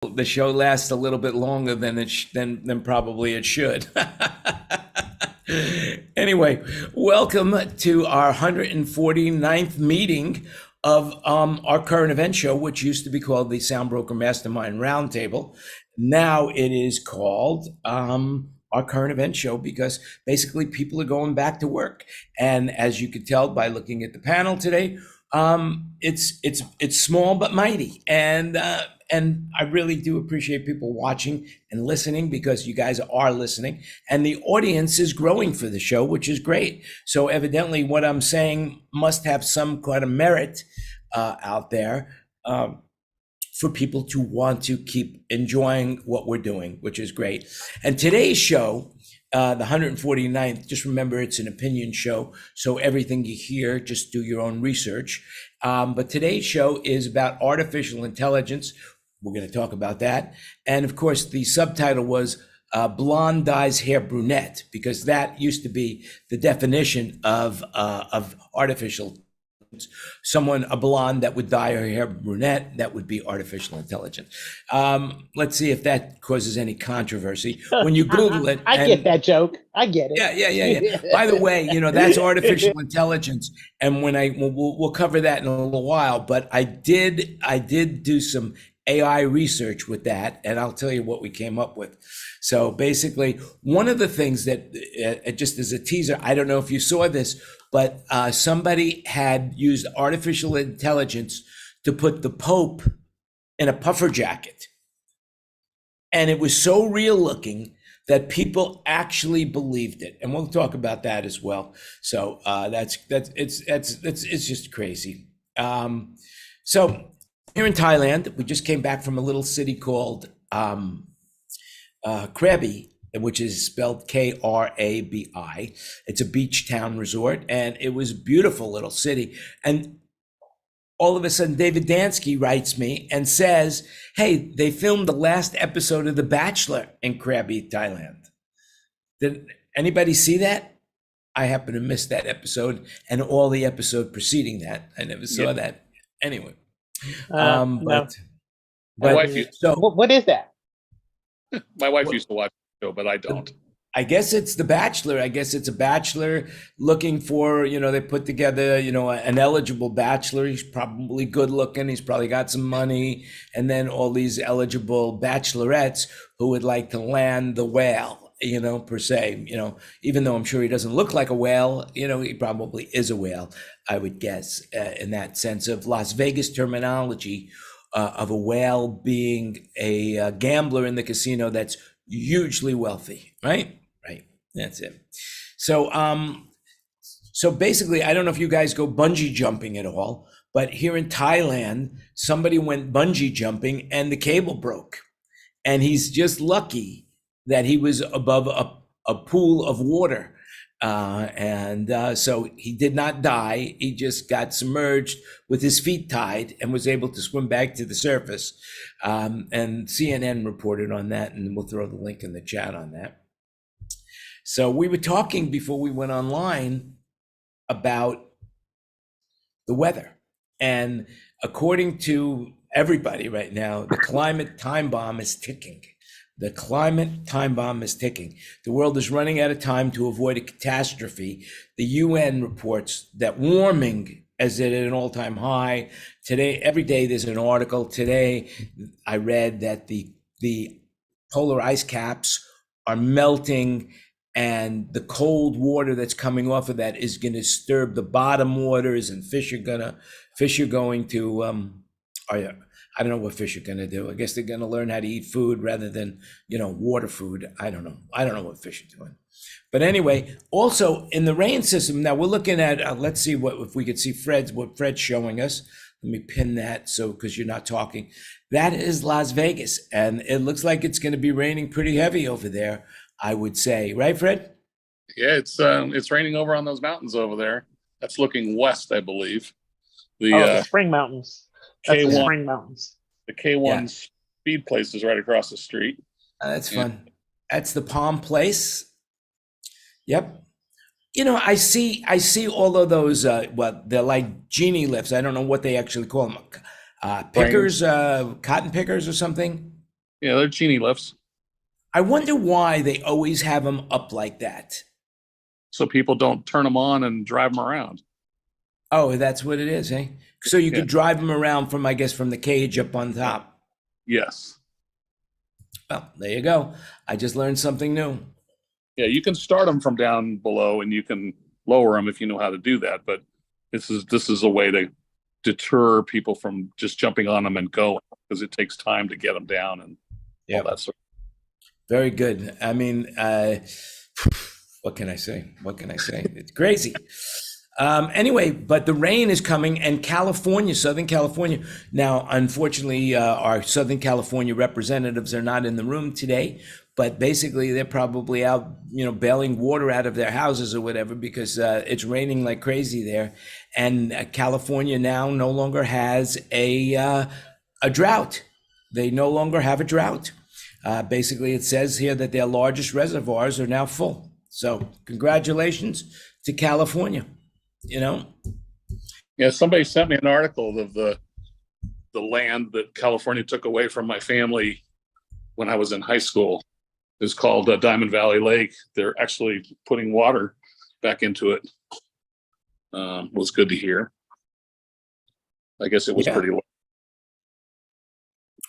the show lasts a little bit longer than than probably it should. Anyway, welcome to our 149th meeting of our current event show, which used to be called the Soundbroker Mastermind Roundtable. Now it is called our current event show because basically people are going back to work. And as you could tell by looking at the panel today, it's small but mighty, and I really do appreciate people watching and listening because you guys are listening, and the audience is growing for the show, which is great. So evidently, what I'm saying must have some kind of merit out there for people to want to keep enjoying what we're doing, which is great. And today's show, the 149th, just remember it's an opinion show, so everything you hear, just do your own research. But today's show is about artificial intelligence. We're going to talk about that. And of course, the subtitle was Blonde Dyes Hair Brunette, because that used to be the definition of artificial. Someone, a blonde that would dye her hair brunette, that would be artificial intelligence. Let's see if that causes any controversy. When you Google it. I get that joke. I get it. Yeah. By the way, that's artificial intelligence. And we'll cover that in a little while, but I did do some AI research with that, and I'll tell you what we came up with. So basically, one of the things that, just as a teaser, I don't know if you saw this, but somebody had used artificial intelligence to put the Pope in a puffer jacket. And it was so real looking that people actually believed it. And we'll talk about that as well. So it's just crazy. So here in Thailand, we just came back from a little city called Krabi, which is spelled Krabi. It's a beach town resort, and it was a beautiful little city. And all of a sudden, David Dansky writes me and says, hey, they filmed the last episode of The Bachelor in Krabi, Thailand. Did anybody see that? I happen to miss that episode and all the episode preceding that. I never saw that. Anyway. No. So what is that? My wife used to watch the show, but I don't. I guess it's The Bachelor. I guess it's a bachelor looking for, they put together, an eligible bachelor. He's probably good looking. He's probably got some money. And then all these eligible bachelorettes who would like to land the whale, per se, even though I'm sure he doesn't look like a whale, he probably is a whale, I would guess, in that sense of Las Vegas terminology of a whale being a gambler in the casino that's hugely wealthy, right? Right. That's it. So, so basically, I don't know if you guys go bungee jumping at all, but here in Thailand, somebody went bungee jumping and the cable broke, and he's just lucky that he was above a pool of water. So he did not die. He just got submerged with his feet tied and was able to swim back to the surface. And CNN reported on that, and we'll throw the link in the chat on that. So we were talking before we went online about the weather. And according to everybody right now, the climate time bomb is ticking. The climate time bomb is ticking. The world is running out of time to avoid a catastrophe. The UN reports that warming is at an all-time high. Today, every day there's an article. Today, I read that the polar ice caps are melting, and the cold water that's coming off of that is going to disturb the bottom waters, and fish are going to I don't know what fish are going to do. I guess they're going to learn how to eat food rather than, water food. I don't know what fish are doing. But anyway, also in the rain system, now we're looking at, let's see if we could see what Fred's showing us. Let me pin that because you're not talking. That is Las Vegas, and it looks like it's going to be raining pretty heavy over there, I would say. Right, Fred? Yeah, it's raining over on those mountains over there. That's looking west, I believe. The Spring Mountains. That's the Spring Mountains. The K1 speed place is right across the street. That's fun. That's the Palm Place. Yep. I see all of those, they're like genie lifts. I don't know what they actually call them. Pickers, cotton pickers or something. Yeah, they're genie lifts. I wonder why they always have them up like that. So people don't turn them on and drive them around. Oh, that's what it is, eh? So you Yeah. could drive them around from, I guess, from the cage up on top. Yes. Well, there you go. I just learned something new. Yeah, you can start them from down below and you can lower them if you know how to do that. But this is a way to deter people from just jumping on them and going, because it takes time to get them down and all that sort. Very good. I mean, what can I say? What can I say? It's crazy. Anyway, but the rain is coming, and California, Southern California. Now, unfortunately, our Southern California representatives are not in the room today, but basically they're probably out, bailing water out of their houses or whatever, because it's raining like crazy there. And California now no longer has a drought. They no longer have a drought. Basically, it says here that their largest reservoirs are now full. So congratulations to California. Yeah, somebody sent me an article of the land that California took away from my family when I was in high school. It's called Diamond Valley Lake. They're actually putting water back into it. Was good to hear. I guess it was pretty low.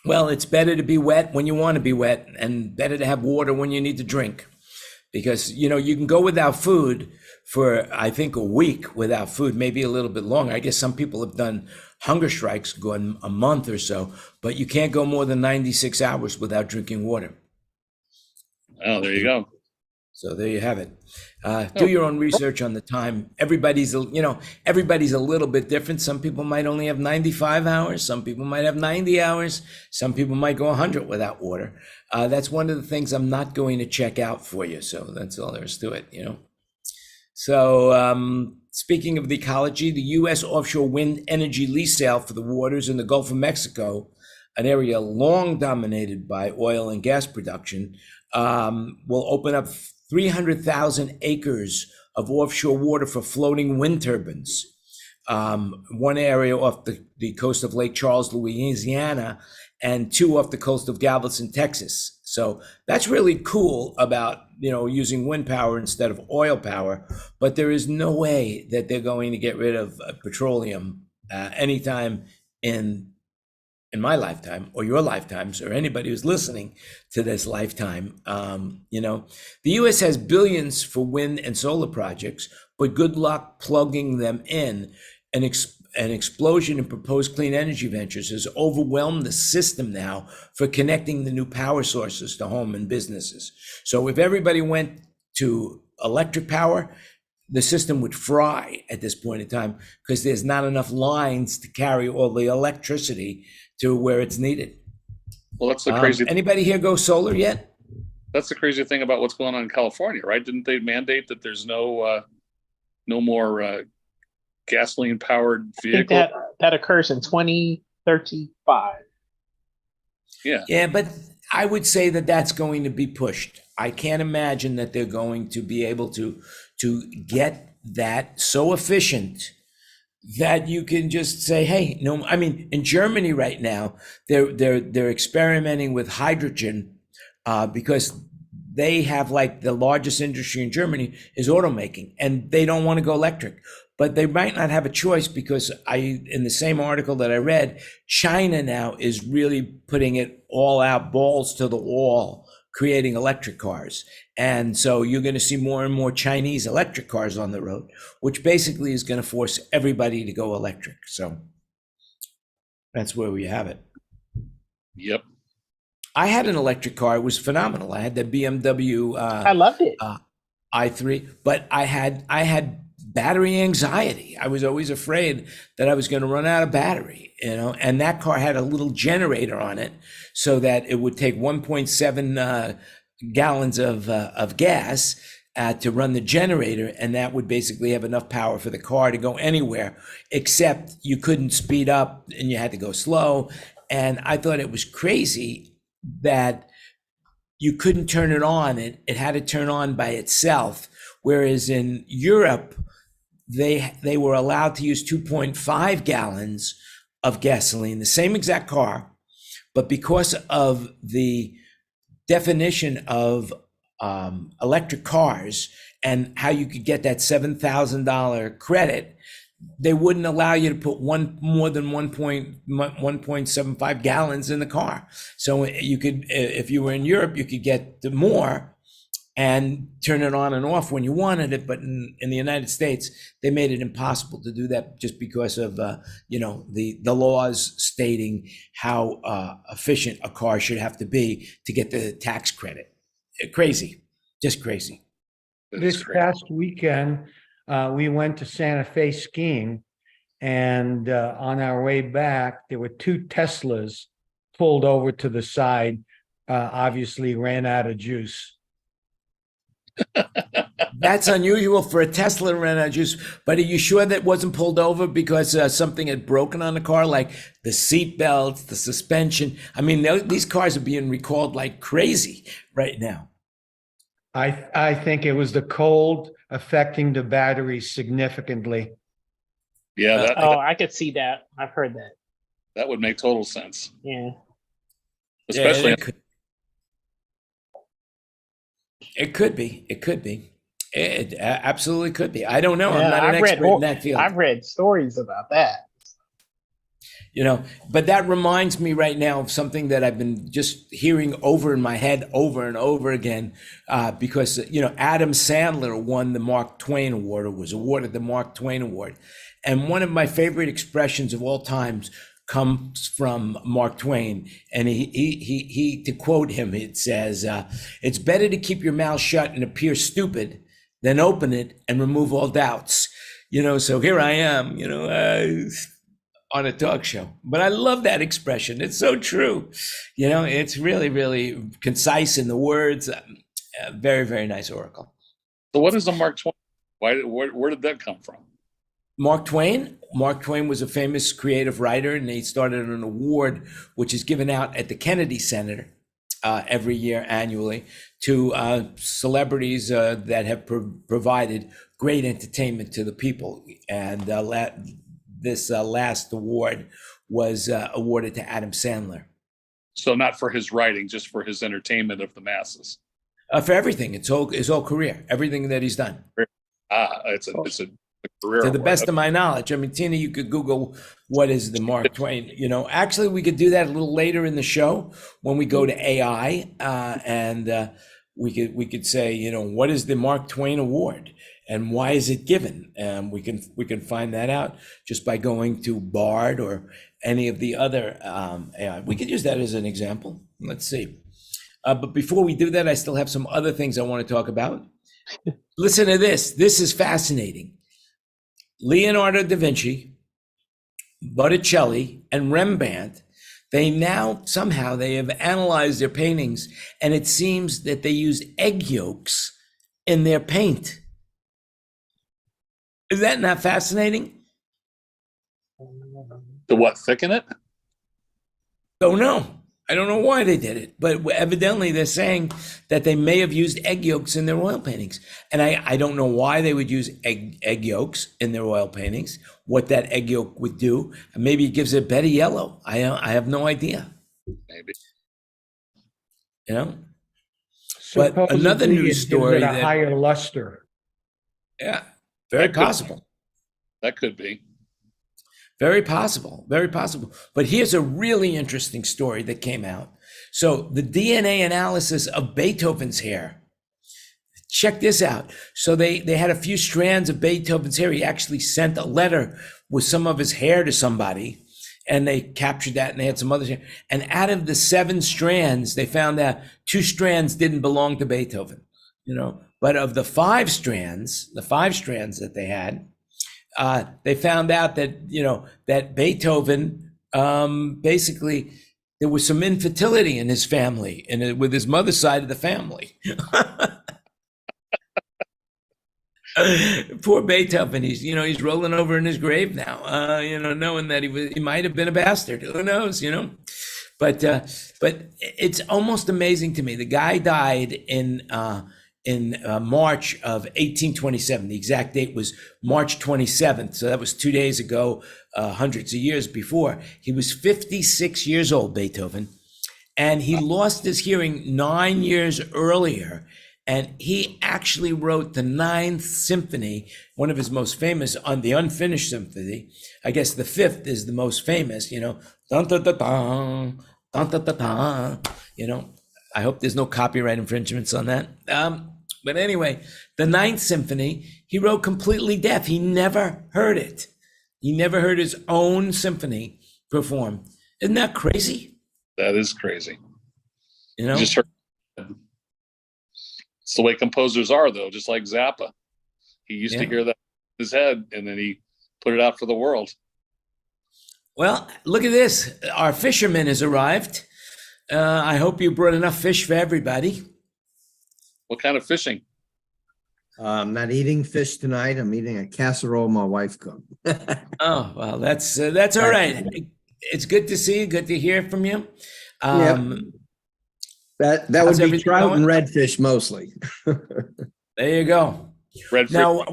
Well, it's better to be wet when you want to be wet, and better to have water when you need to drink. Because, you can go without food for, I think, a week without food, maybe a little bit longer. I guess some people have done hunger strikes, gone a month or so, but you can't go more than 96 hours without drinking water. Oh, there you go. So there you have it. Do your own research on the time. Everybody's a little bit different. Some people might only have 95 hours. Some people might have 90 hours. Some people might go 100 without water. That's one of the things I'm not going to check out for you. So that's all there is to it, So speaking of the ecology, the U.S. offshore wind energy lease sale for the waters in the Gulf of Mexico, an area long dominated by oil and gas production, will open up 300,000 acres of offshore water for floating wind turbines. One area off the coast of Lake Charles, Louisiana, and 2 off the coast of Galveston, Texas. So that's really cool about, using wind power instead of oil power, but there is no way that they're going to get rid of petroleum anytime in my lifetime or your lifetimes or anybody who's listening to this lifetime. The U.S. has billions for wind and solar projects, but good luck plugging them in. An explosion in proposed clean energy ventures has overwhelmed the system now for connecting the new power sources to home and businesses. So if everybody went to electric power, the system would fry at this point in time, because there's not enough lines to carry all the electricity to where it's needed. Well, that's the crazy. Anybody here go solar yet? That's the crazy thing about what's going on in California, right? Didn't they mandate that there's no more gasoline powered vehicle? I think that occurs in 2035. Yeah, but I would say that that's going to be pushed. I can't imagine that they're going to be able to get that so efficient that you can just say, hey, no. I mean, in Germany right now, they're experimenting with hydrogen because they have, like, the largest industry in Germany is automaking, and they don't want to go electric. But they might not have a choice, because in the same article that I read, China now is really putting it all out, balls to the wall, creating electric cars. And so you're going to see more and more Chinese electric cars on the road, which basically is going to force everybody to go electric. So that's where we have it. Yep. I had an electric car. It was phenomenal. I had the BMW. I loved it. i3, but I had battery anxiety. I was always afraid that I was going to run out of battery, and that car had a little generator on it so that it would take 1.7 gallons of gas to run the generator, and that would basically have enough power for the car to go anywhere, except you couldn't speed up and you had to go slow. And I thought it was crazy that you couldn't turn it on. It had to turn on by itself, whereas in Europe, they were allowed to use 2.5 gallons of gasoline, the same exact car, but because of the definition of electric cars and how you could get that $7,000 credit, they wouldn't allow you to put more than 1.75 gallons in the car. So you could, if you were in Europe, you could get more and turn it on and off when you wanted it. But in the United States, they made it impossible to do that just because of, the laws stating how efficient a car should have to be to get the tax credit. Crazy, just crazy. This past weekend, we went to Santa Fe skiing, and on our way back, there were two Teslas pulled over to the side, obviously ran out of juice. That's unusual for a Tesla to run out of juice, but are you sure that wasn't pulled over because something had broken on the car, like the seat belts, the suspension? I mean, these cars are being recalled like crazy right now. I think it was the cold affecting the batteries significantly. Yeah, I could see that. I've heard that. that would make total sense. Yeah. Especially Yeah, it could be. It could be. It absolutely could be. I don't know. I'm not an expert in that field. I've read stories about that. But that reminds me right now of something that I've been just hearing over in my head over and over again, because, Adam Sandler won the Mark Twain Award, or was awarded the Mark Twain Award. And one of my favorite expressions of all times comes from Mark Twain. And he to quote him, it says, it's better to keep your mouth shut and appear stupid than open it and remove all doubts. So here I am, on a talk show. But I love that expression. It's so true. It's really, really concise in the words. Very, very nice oracle. So what is a Mark Twain? Where did that come from? Mark Twain was a famous creative writer, and he started an award which is given out at the Kennedy Center every year annually to celebrities that have provided great entertainment to the people. And this last award was awarded to Adam Sandler. So not for his writing, just for his entertainment of the masses. For everything, his whole career, everything that he's done. It's a career. To the best of my knowledge. I mean, Tina, you could Google what is the Mark Twain. Actually, we could do that a little later in the show when we go to AI, and we could say, what is the Mark Twain Award and why is it given? And we can find that out just by going to Bard or any of the other AI. We could use that as an example. Let's see. But before we do that, I still have some other things I want to talk about. Listen to this. This is fascinating. Leonardo da Vinci, Botticelli, and Rembrandt, they have analyzed their paintings, and it seems that they use egg yolks in their paint. Is that not fascinating? To what, thicken it? Don't know. I don't know why they did it, but evidently they're saying that they may have used egg yolks in their oil paintings. And I don't know why they would use egg yolks in their oil paintings, what that egg yolk would do. Maybe it gives it a better yellow. I have no idea. Maybe. But Supposedly another it news gives story it a that, higher luster. yeah, very possible. That could be. Very possible, very possible. But here's a really interesting story that came out. So the DNA analysis of Beethoven's hair. Check this out. So they had a few strands of Beethoven's hair. He actually sent a letter with some of his hair to somebody, and they captured that, and they had some other hair. And out of the 7 strands, they found that 2 strands didn't belong to Beethoven. But of the 5 strands that they had, they found out that, that Beethoven, basically, there was some infertility in his family and with his mother's side of the family. Poor Beethoven. He's rolling over in his grave now, knowing that he might have been a bastard. Who knows, But it's almost amazing to me. The guy died in March of 1827. The exact date was March 27th. So that was 2 days ago, hundreds of years before. He was 56 years old, Beethoven. And he lost his hearing 9 years earlier. And he actually wrote the Ninth Symphony, one of his most famous, on the unfinished symphony. I guess the fifth is the most famous, dun, dun, dun, dun, dun, dun, dun, dun, I hope there's no copyright infringements on that. But anyway, the Ninth Symphony, he wrote completely deaf. He never heard it. He never heard his own symphony performed. Isn't that crazy? That is crazy. You just heard. It's the way composers are, though, just like Zappa. He used to hear that in his head, and then he put it out for the world. Well, look at this. Our fisherman has arrived. I hope you brought enough fish for everybody. What kind of fishing? I'm not eating fish tonight. I'm eating a casserole my wife cooked. Oh, well, that's all right. It's good to see you. Good to hear from you. That would how's be everything trout going? and redfish mostly. There you go. Now,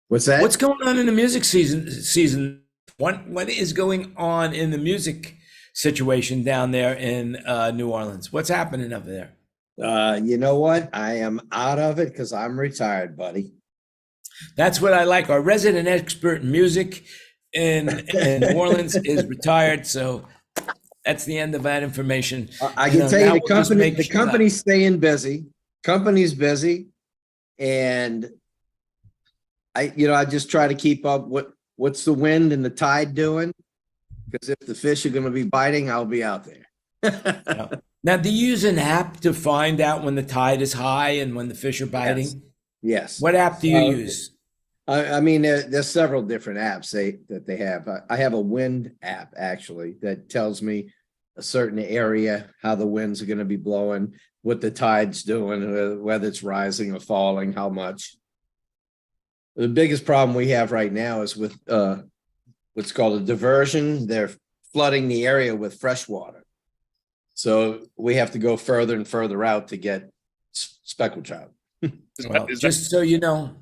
What's that? what's going on in the music season? What is going on in the music situation down there in New Orleans? What's happening over there? You know what? I am out of it because I'm retired, buddy. That's what I like. Our resident expert in music in New Orleans is retired, so that's the end of that information. I can tell now you we'll just make the sure company's staying busy. Company's busy, and I just try to keep up. What's the wind and the tide doing? Because if the fish are going to be biting, I'll be out there. that. Now, do you use an app to find out when the tide is high and when the fish are biting? Yes. What app do you use? I mean, there's several different apps that they have. I have a wind app actually that tells me a certain area, how the winds are going to be blowing, what the tide's doing, whether it's rising or falling, how much. The biggest problem we have right now is with what's called a diversion. They're flooding the area with fresh water. So we have to go further and further out to get speckled trout. Well, just so you know,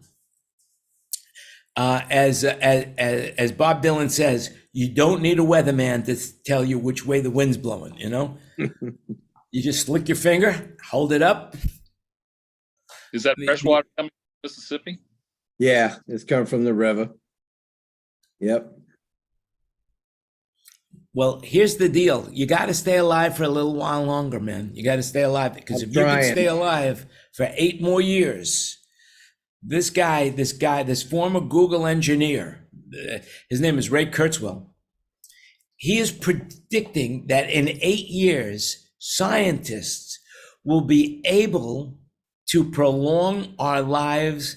as Bob Dylan says, you don't need a weatherman to tell you which way the wind's blowing, You just flick your finger, hold it up. Is that fresh water coming from Mississippi? Yeah, it's coming from the river. Yep. Well, here's the deal. You got to stay alive for a little while longer, man. You got to stay alive because if you can stay alive for 8 more years, this former Google engineer, his name is Ray Kurzweil. He is predicting that in 8 years, scientists will be able to prolong our lives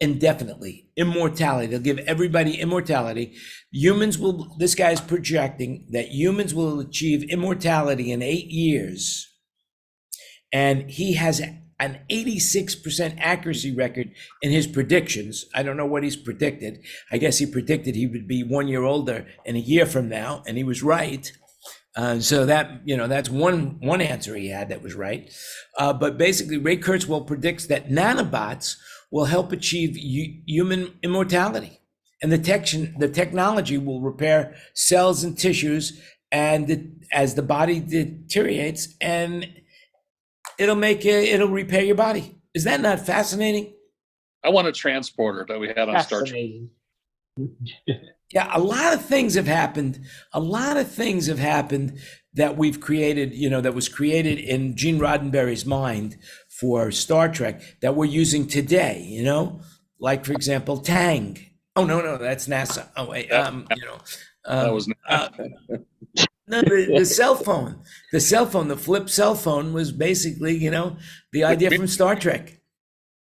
indefinitely, immortality. They'll give everybody immortality. This guy's projecting that humans will achieve immortality in 8 years. And he has an 86% accuracy record in his predictions. I don't know what he's predicted. I guess he predicted he would be 1 year older in a year from now, and he was right. So that, that's one answer he had that was right. But basically, Ray Kurzweil predicts that nanobots will help achieve human immortality. And the technology will repair cells and tissues as the body deteriorates, and it'll repair your body. Is that not fascinating? I want a transporter that we had on Star Trek. Yeah, a lot of things have happened. A lot of things have happened that we've created, that was created in Gene Roddenberry's mind for Star Trek that we're using today, like, for example, Tang. Oh, no, that's NASA. Oh, wait, that was no, the cell phone, the flip cell phone was basically, the idea from Star Trek.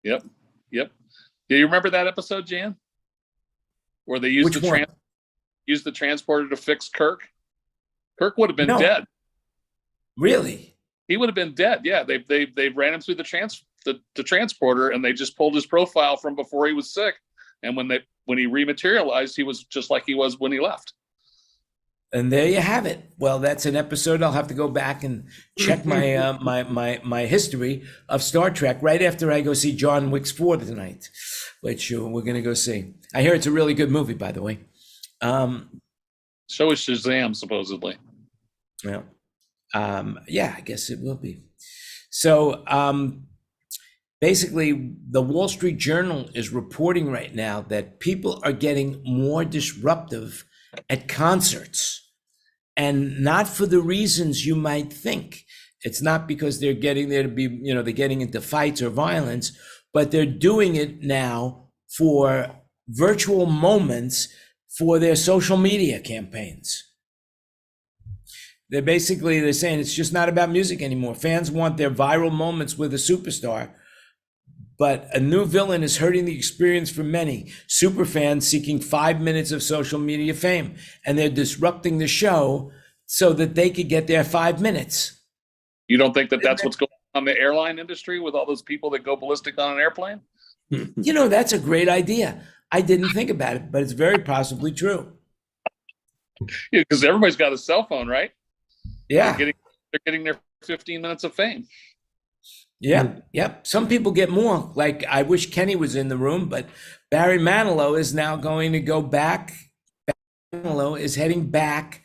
Yep. Do you remember that episode, Jan? Where they used the transporter to fix Kirk? Kirk would have been dead. Really? He would have been dead. Yeah, they ran him through the transporter, and they just pulled his profile from before he was sick. And when he rematerialized, he was just like he was when he left. And there you have it. Well, that's an episode. I'll have to go back and check my my history of Star Trek right after I go see John Wick 4 tonight, which we're going to go see. I hear it's a really good movie, by the way. So is Shazam, supposedly. Yeah. Yeah, I guess it will be. So basically, the Wall Street Journal is reporting right now that people are getting more disruptive at concerts, and not for the reasons you might think. It's not because they're getting there to be, they're getting into fights or violence, but they're doing it now for virtual moments for their social media campaigns. They're saying it's just not about music anymore. Fans want their viral moments with a superstar, but a new villain is hurting the experience for many super fans seeking 5 minutes of social media fame, and they're disrupting the show so that they could get their 5 minutes. You don't think that that's what's going on in the airline industry with all those people that go ballistic on an airplane? That's a great idea. I didn't think about it, but it's very possibly true. Yeah, because everybody's got a cell phone, right? Yeah. They're getting their 15 minutes of fame. Yeah. Yep. Some people get more. Like, I wish Kenny was in the room, but Barry Manilow is now going to go back. Manilow is heading back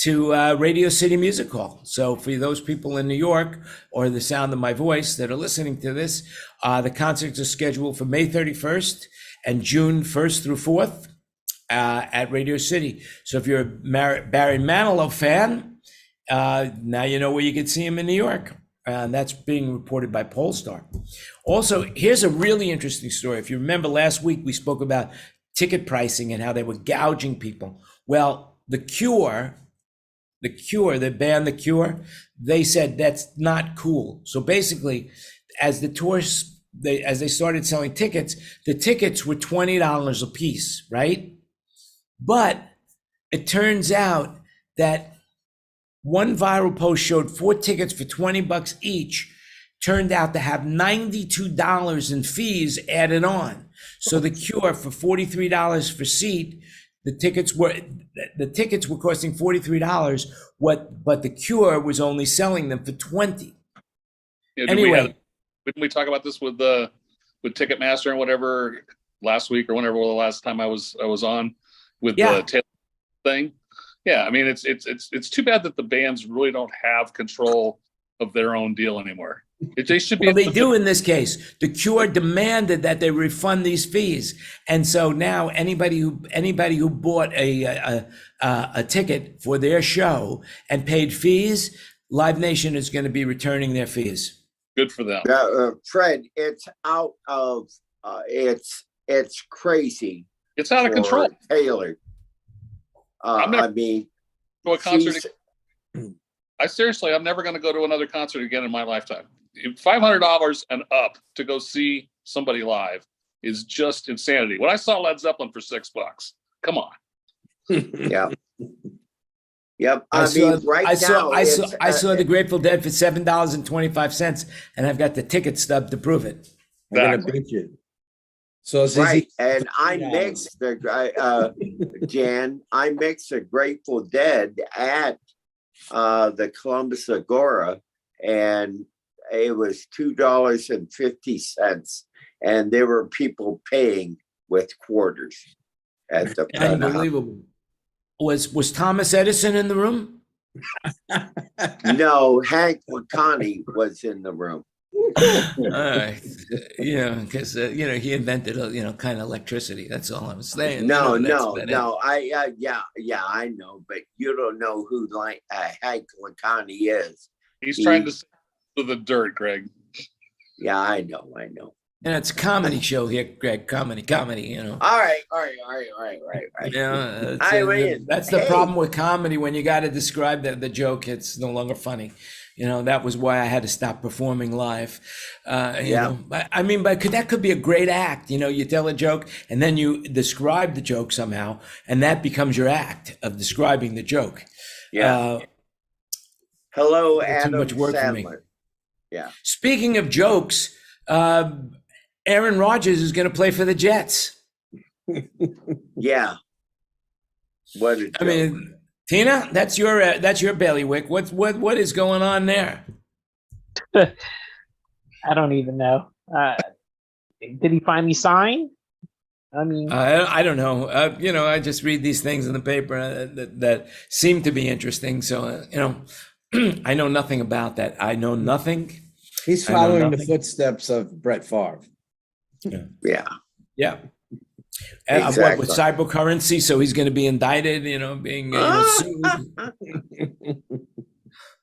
to Radio City Music Hall. So for those people in New York or the sound of my voice that are listening to this, the concerts are scheduled for May 31st and June 1st through 4th at Radio City. So if you're a Barry Manilow fan, now you know where you can see him in New York. And that's being reported by Polestar. Also, here's a really interesting story. If you remember last week, we spoke about ticket pricing and how they were gouging people. Well, The Cure, the band The Cure, they said that's not cool. So basically, as the tours, as they started selling tickets, the tickets were $20 a piece, right? But it turns out that one viral post showed 4 tickets for $20 each turned out to have $92 in fees added on. So The Cure for $43 per seat, the tickets were costing $43. But The Cure was only selling them for $20. Didn't we talk about this with Ticketmaster and whatever last week or whenever the last time I was on with the Taylor thing? Yeah, I mean it's too bad that the bands really don't have control of their own deal anymore. They should be. Well, they do in this case. The Cure demanded that they refund these fees, and so now anybody who bought a ticket for their show and paid fees, Live Nation is going to be returning their fees. Good for them. Fred, it's out of it's crazy. It's out of control. Taylor. I mean, to a concert. I'm never going to go to another concert again in my lifetime. $500 and up to go see somebody live is just insanity. When I saw Led Zeppelin for $6, come on. Yeah. Yep. I saw the Grateful Dead for $7.25, and I've got the ticket stub to prove it. I'm gonna beat you. So it's right, easy. and I mixed Jan. I mixed the Grateful Dead at the Columbus Agora, and it was $2.50, and there were people paying with quarters at the Unbelievable. Was Thomas Edison in the room? No, Hank McConney was in the room. Because he invented kind of electricity. That's all I'm saying. No. I know, but you don't know who Hank McConney is. He's trying to to the dirt, Greg. Yeah, I know. And it's a comedy show here, Greg. Comedy. All right. That's the problem with comedy. When you got to describe the joke, it's no longer funny. That was why I had to stop performing live. That could be a great act. You tell a joke and then you describe the joke somehow, and that becomes your act of describing the joke. Yeah. Hello, Adam too much work Sandler. for me. Yeah. Speaking of jokes, Aaron Rodgers is going to play for the Jets. Yeah. What a joke. I mean, Tina, that's your bailiwick. What is going on there? I don't even know. Did he finally sign? I mean, I don't know. I just read these things in the paper that seem to be interesting. So I know nothing about that. I know nothing. He's I know following the nothing. footsteps of Brett Favre. Yeah. Yeah. What with Exactly. cybercurrency? So he's going to be indicted, being sued.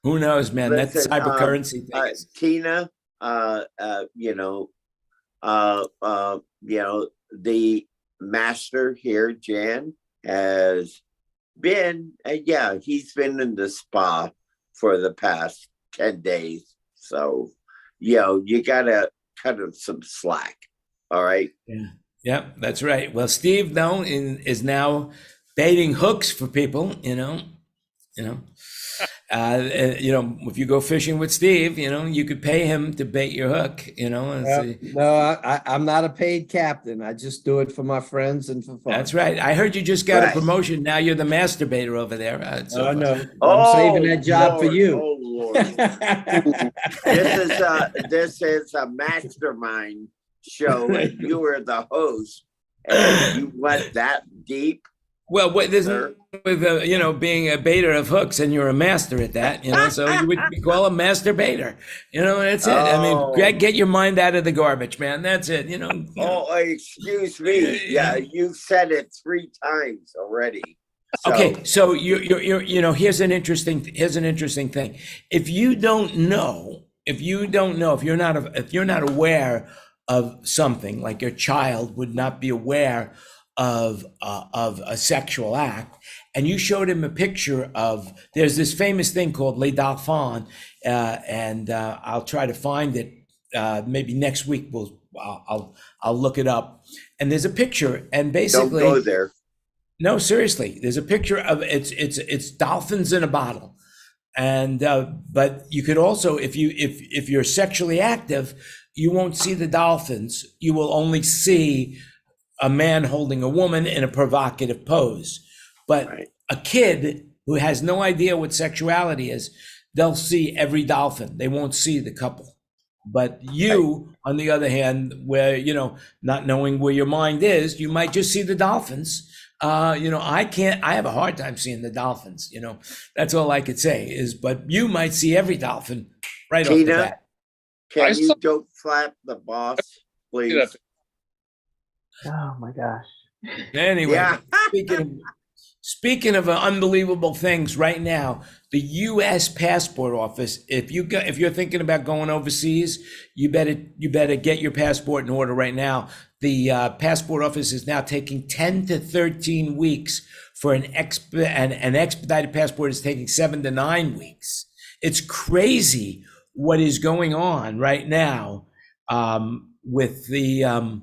Who knows, man? That Listen, cybercurrency thing is. Tina, the master here, Jan, has been, he's been in the spa for the past 10 days. So, you gotta cut him some slack. All right. Yeah, that's right. Well, Steve, though, is now baiting hooks for people, if you go fishing with Steve, you could pay him to bait your hook, No, I'm not a paid captain. I just do it for my friends and for fun. That's right. I heard you just got a Right. promotion. Now you're the masturbator over there. Oh, no, I'm saving that job for Lord, you. Oh, Lord. This is a mastermind show, and you were the host, and you went that deep. Well, there's Sir. with being a baiter of hooks, and you're a master at that, so you would be called a masturbator. That's it. I Oh. mean, get your mind out of the garbage, man. That's it. Oh, excuse me. Yeah, you said it 3 times already. Okay, so here's an interesting thing. If you're not aware of something, like your child would not be aware of a sexual act, and you showed him a picture of, there's this famous thing called Les Dauphins, and I'll try to find it. Maybe next week I'll look it up. And there's a picture, and basically, don't go there. no, seriously, there's a picture of it's dolphins in a bottle, and but you could also, if you're sexually active, you won't see the dolphins. You will only see a man holding a woman in a provocative pose. But Right. a kid who has no idea what sexuality is, they'll see every dolphin. They won't see the couple. But you, on the other hand, where, not knowing where your mind is, you might just see the dolphins. I have a hard time seeing the dolphins, that's all I could say is, but you might see every dolphin right off the Tina? bat. Can I you saw- don't slap the boss, please? Yeah. Oh my gosh. Anyway, Yeah. speaking of unbelievable things right now, the U.S. passport office, if you're thinking about going overseas, you better get your passport in order right now. The passport office is now taking 10 to 13 weeks for an expedited passport is taking 7 to 9 weeks. It's crazy what is going on right now with the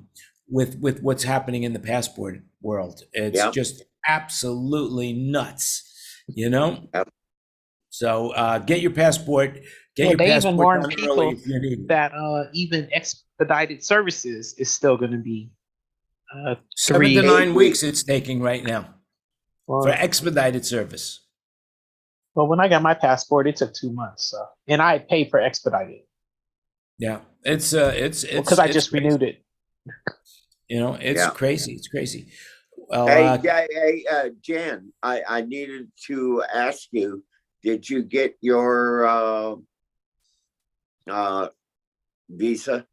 with what's happening in the passport world. It's Yep. just absolutely nuts, Yep. So get your passport. Get Yeah, your they even passport warn done people early if you need it. that even expedited services is still going to be 7 3 to 9 8 weeks it's taking right now well, for expedited service. well, when I got my passport, it took 2 months. So, and I paid for expedited Yeah, it's because I just crazy. renewed it. It's Yeah. crazy. It's crazy. Well, Hey, Jan, I needed to ask you, did you get your visa?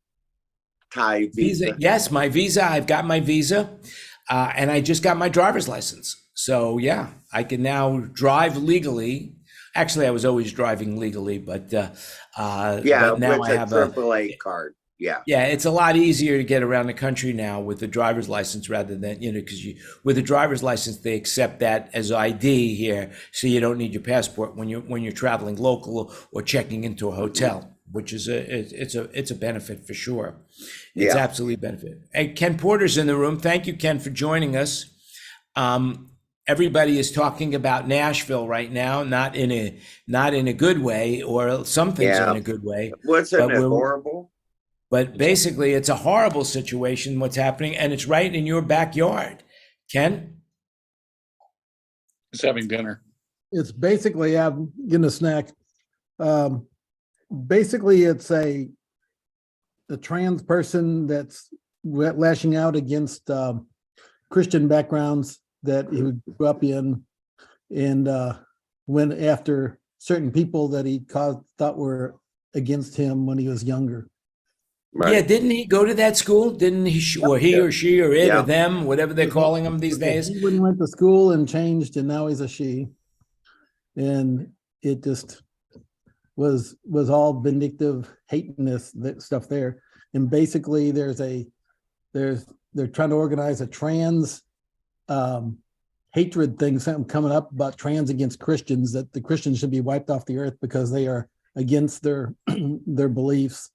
Thai visa? Yes, my visa. I've got my visa, and I just got my driver's license. So yeah, I can now drive legally. Actually, I was always driving legally, but Yeah, but now with I a have AAA card. Yeah. Yeah, it's a lot easier to get around the country now with the driver's license rather than, because with a driver's license, they accept that as ID here. So you don't need your passport when you're traveling local or checking into a hotel, which is it's a benefit for sure. It's Yeah. absolutely a benefit. Hey, Ken Porter's in the room. Thank you, Ken, for joining us. Everybody is talking about Nashville right now, not in a good way, or some things are Yeah. in a good way. Wasn't But it we're- horrible? But basically, it's a horrible situation, what's happening, and it's right in your backyard. Ken? Just having dinner. It's basically, I'm getting a snack. Basically, it's a trans person that's lashing out against Christian backgrounds that he grew up in, and went after certain people that he thought were against him when he was younger. Right. Yeah, didn't he go to that school? Didn't he, or he or she or it or Yeah. them, whatever they're calling them these days? He went to school and changed, and now he's a she. And it just was all vindictive, hatiness, that stuff there. And basically, they're trying to organize a trans hatred thing, something coming up about trans against Christians, that the Christians should be wiped off the earth because they are against their beliefs.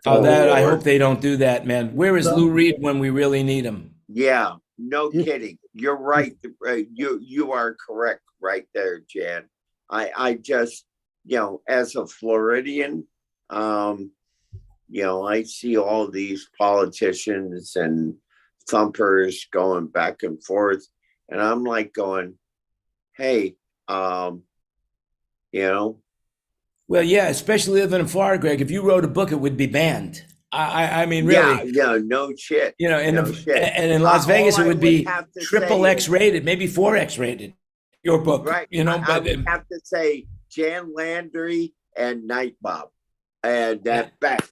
Oh, that I hope they don't do that, man. Where is Lou Reed when we really need him? Yeah, no kidding. You're right. You are correct right there, Jan. I just, as a Floridian, I see all these politicians and thumpers going back and forth, and I'm like going, hey, Well, yeah, especially living in Florida, Greg. If you wrote a book, it would be banned. I mean, really. Yeah, no shit. And shit. in Las Vegas, it would be have to triple say X rated, maybe 4X rated. Your book, right? but I would have to say Jan Landy and Night Bob, and that back,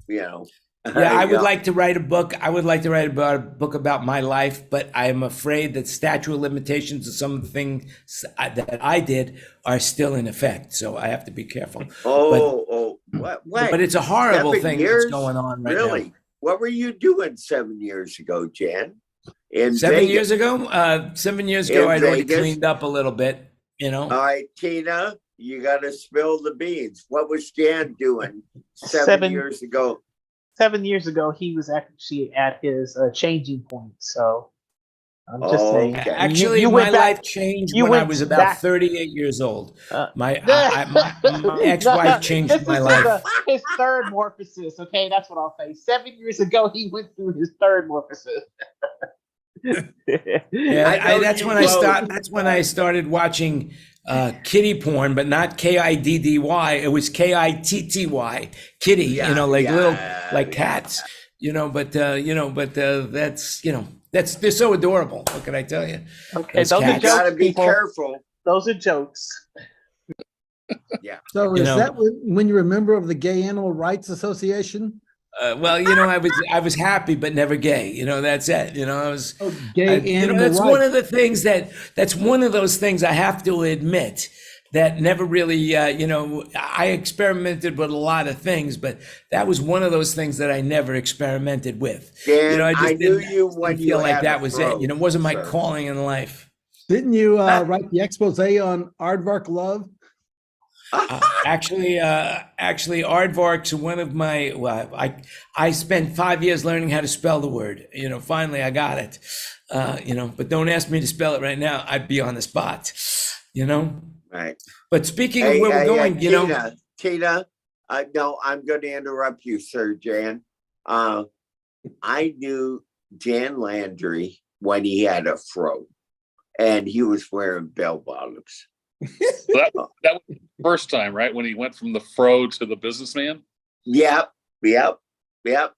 Yeah, I would like to write a book. I would like to write about a book about my life, but I'm afraid that statute of limitations of some of the things that I did are still in effect. So I have to be careful. What? But it's a horrible 7 thing years? that's going on right Really? now. What were you doing 7 years ago, Jan? In 7 Vegas? years ago? 7 years ago, In I'd already Vegas? cleaned up a little bit, All right, Tina, you got to spill the beans. What was Jan doing 7 7 years ago? 7 years ago, he was actually at his changing point. So I'm just saying. Okay. Actually, You my went back- life changed you when I went was about back- 38 years old. My No, ex-wife changed this my is life. his third morphosis. Okay, that's what I'll say. 7 years ago, he went through his third morphosis. Yeah, I know that's you when I both. start. That's when I started watching kitty porn, but not KIDDY. It was KITTY, kitty. Little cats. But that's they're so adorable. What can I tell you? Okay, Those those are cats. jokes. Gotta be people. careful. Those are jokes. Yeah. So You is know- that when you're a member of the Gay Animal Rights Association? I was happy but never gay. That's it. I was. Gay Animal That's Rights. one of the things that's one of those things I have to admit that never really, I experimented with a lot of things, but that was one of those things that I never experimented with. Dan, I knew didn't- you when didn't you feel like had that a was throat, it. It wasn't my sir. calling in life. Didn't you write the expose on aardvark love? Actually, aardvark's one of my. Well, I spent 5 years learning how to spell the word. Finally I got it. But don't ask me to spell it right now. I'd be on the spot. Right. But speaking of where we're going, Tina, no, I'm going to interrupt you, Sir Jan. I knew Jan Landry when he had a fro, and he was wearing bell bottoms. That was the first time, right? When he went from the fro to the businessman. Yep.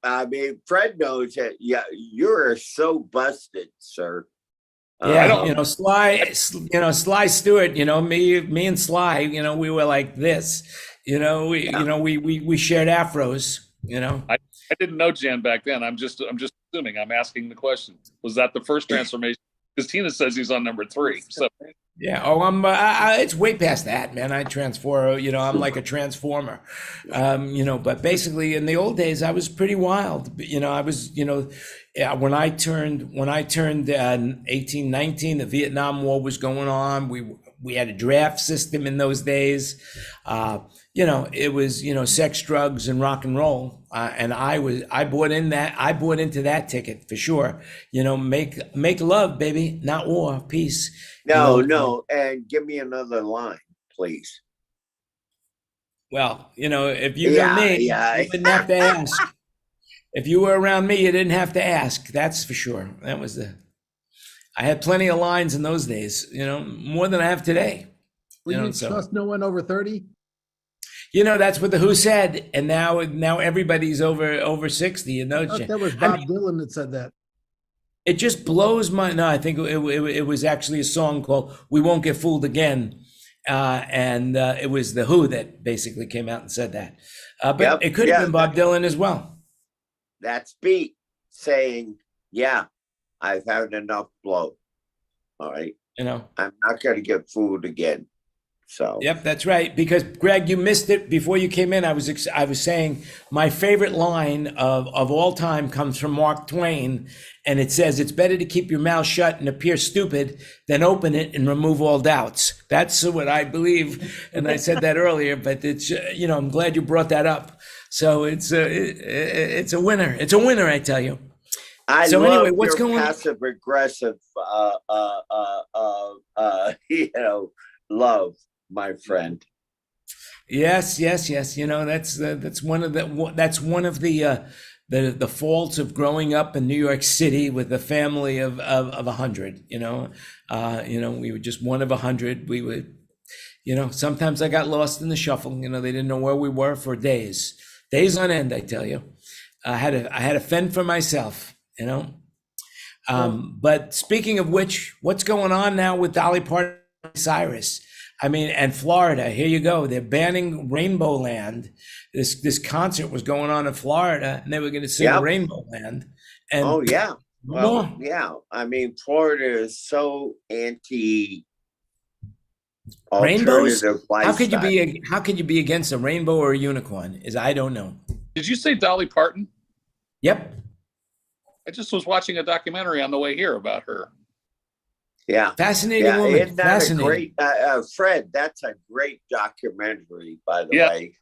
I mean, Fred knows that. Yeah, you're so busted, sir. Yeah, Sly Stewart, me and Sly, we were like this, we shared afros, I didn't know Jan back then. I'm just assuming. I'm asking the question. Was that the first transformation? Because Tina says he's on number 3. So Yeah. Oh, it's way past that, man. I transform, I'm like a transformer, but basically in the old days, I was pretty wild. I was, when I turned 18, 19, the Vietnam War was going on. We had a draft system in those days. It was, sex, drugs, and rock and roll. And I bought into that ticket for sure. Make love, baby, not war, peace. No, and give me another line, please. Well, if you know me, you didn't have to ask. If you were around me, you didn't have to ask. That's for sure. I had plenty of lines in those days, more than I have today. Will you trust no one over 30? That's what the Who said, and now everybody's over 60. I thought that was Bob Dylan that said that. It just blows my. No, I think it was actually a song called "We Won't Get Fooled Again," And it was the Who that basically came out and said that. But Yep, it could have yeah, been Bob Dylan as well. That's Beat saying, yeah, I've had enough blow. All right. You know. I'm not going to get fooled again. So. Yep, that's right. Because Greg, you missed it before you came in. I was saying my favorite line of all time comes from Mark Twain, and it says, "It's better to keep your mouth shut and appear stupid than open it and remove all doubts." That's what I believe, and I said that earlier. But it's I'm glad you brought that up. So it's a winner. It's a winner, I tell you. So love anyway, what's your going on? passive aggressive, love, my friend. Yes. That's one of the faults of growing up in New York City with a family of 100. We were just one of 100. We would, sometimes I got lost in the shuffle. They didn't know where we were for days on end. I tell you, I had to fend for myself. But speaking of which, what's going on now with Dolly Parton and Cyrus? And Florida, here you go. They're banning Rainbowland. This concert was going on in Florida, and they were going to sing Rainbowland. And oh yeah, well, yeah. Florida is so anti rainbows. alternative lifestyle. How could you be against a rainbow or a unicorn? I don't know. Did you say Dolly Parton? Yep. I just was watching a documentary on the way here about her. Yeah. Fascinating woman. Isn't that a great, Fred, that's a great documentary, by the way.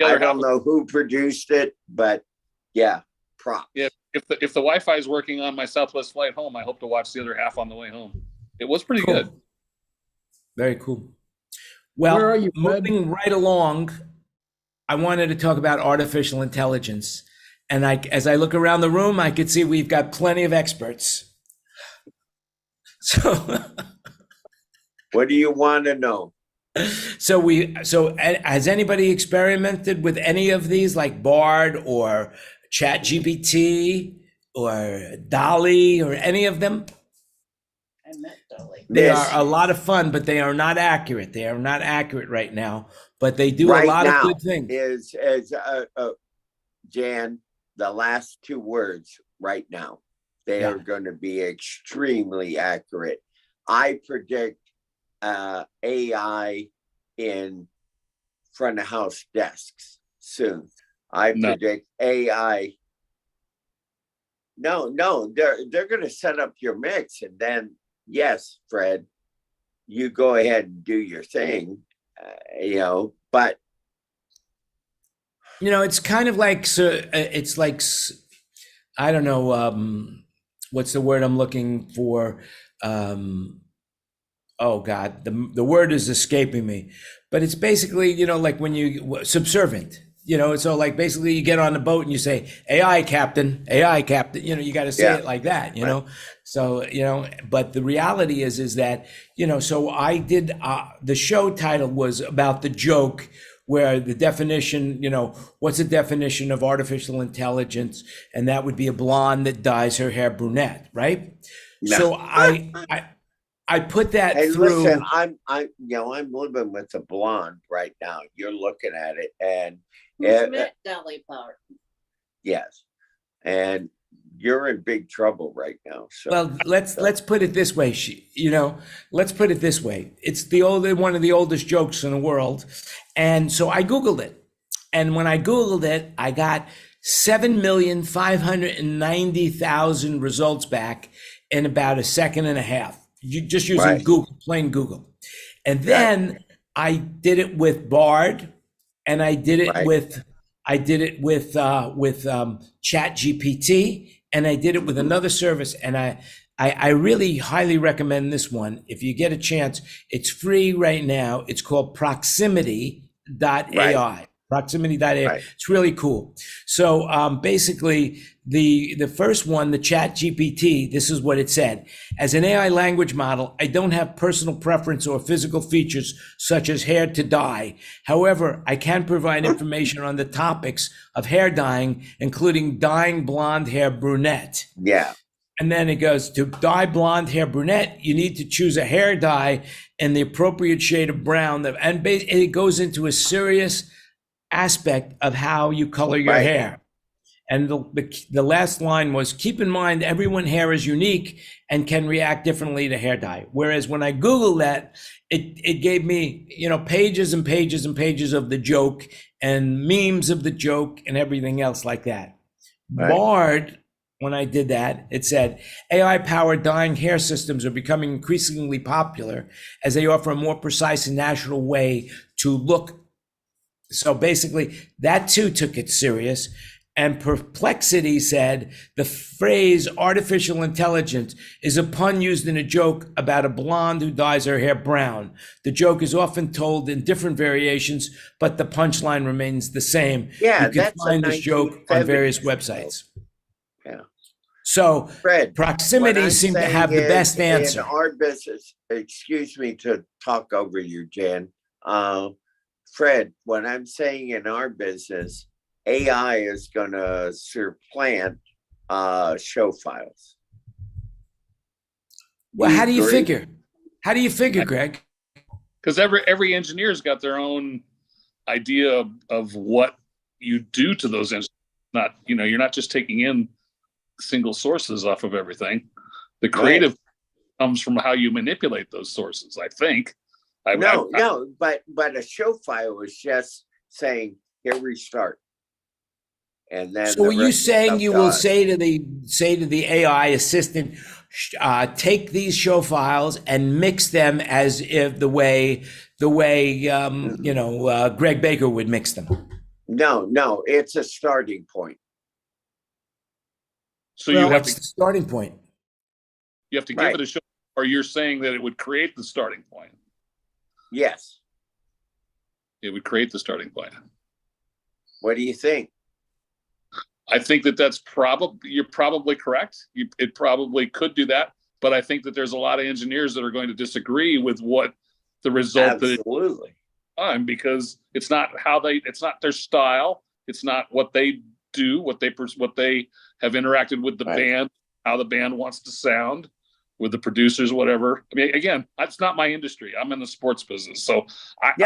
I don't know who produced it, but yeah, props. Yeah, if the Wi-Fi is working on my Southwest flight home, I hope to watch the other half on the way home. It was pretty good. Very cool. Well, Where are you, Fred? moving right along, I wanted to talk about artificial intelligence. And as I look around the room, I could see we've got plenty of experts. So what do you want to know? So has anybody experimented with any of these, like Bard or ChatGPT or Dolly or any of them? I met Dolly. They are a lot of fun, but they are not accurate. They are not accurate right now, but they do a lot of good things. Jan, the last two words right now, they are going to be extremely accurate. I predict AI in front of house desks soon. I predict AI. No, they're going to set up your mix, and then yes, Fred, you go ahead and do your thing. But it's kind of like, it's like, I don't know, what's the word I'm looking for? Oh God, the word is escaping me, but it's basically, like when you subservient, so like basically you get on the boat and you say, AI captain, you got to say it like that, know? So, but the reality is that, so I did, the show title was about the joke where the definition, what's the definition of artificial intelligence? And that would be a blonde that dyes her hair brunette, right? No. So I put that through. Listen, I'm living with a blonde right now. You're looking at it, and met Dolly Parton. Yes, and you're in big trouble right now. So. Well, let's put it this way. Let's put it this way. It's one of the oldest jokes in the world, and so I Googled it, and when I Googled it, I got 7,590,000 results back in about a second and a half. Just using Google, plain Google, and then I did it with Bard, and I did it with ChatGPT, and I did it with another service, and I really highly recommend this one. If you get a chance, it's free right now. It's called Proximity.ai. Proximity.ai. Right. It's really cool. So basically, the first one, the ChatGPT, this is what it said. As an AI language model, I don't have personal preference or physical features such as hair to dye. However, I can provide information on the topics of hair dyeing, including dyeing blonde hair brunette. Yeah. And then it goes to dye blonde hair brunette. You need to choose a hair dye in the appropriate shade of brown. And it goes into a serious aspect of how you color your Right. hair. And the last line was, keep in mind, everyone's hair is unique and can react differently to hair dye. Whereas when I Googled that, it gave me, pages and pages and pages of the joke and memes of the joke and everything else like that. Right. Bard, when I did that, it said, AI-powered dyeing hair systems are becoming increasingly popular as they offer a more precise and natural way to look. So basically, that too took it serious. And Perplexity said the phrase artificial intelligence is a pun used in a joke about a blonde who dyes her hair brown. The joke is often told in different variations, but the punchline remains the same. Yeah, you can that's find a this joke on various 1970s websites. Yeah. So Fred, what proximity I'm seemed to saying have the is, best in answer. our business, excuse me to talk over you, Jan. Fred, what I'm saying in our business, AI is going to supplant show files. Well, how do you agree? figure? How do you figure, Greg? Because every engineer's got their own idea of what you do to those instruments. Not, you're not just taking in single sources off of everything. The creative comes from how you manipulate those sources, I think. No, but a show file is just saying, here we start. And then So the are you rest of saying stuff you will does. say to the AI assistant, take these show files and mix them as if the way Greg Baker would mix them? No, it's a starting point. So Well, you have what's to the starting point? give Right. it a show, or you're saying that it would create the starting point. Yes. It would create the starting point. What do you think? I think that's you're probably correct. It probably could do that, but I think that there's a lot of engineers that are going to disagree with what the result that Absolutely. it's because it's not it's not their style. It's not what they do, what they have interacted with the Right. band, how the band wants to sound with the producers, whatever. I mean, again, that's not my industry. I'm in the sports business, so but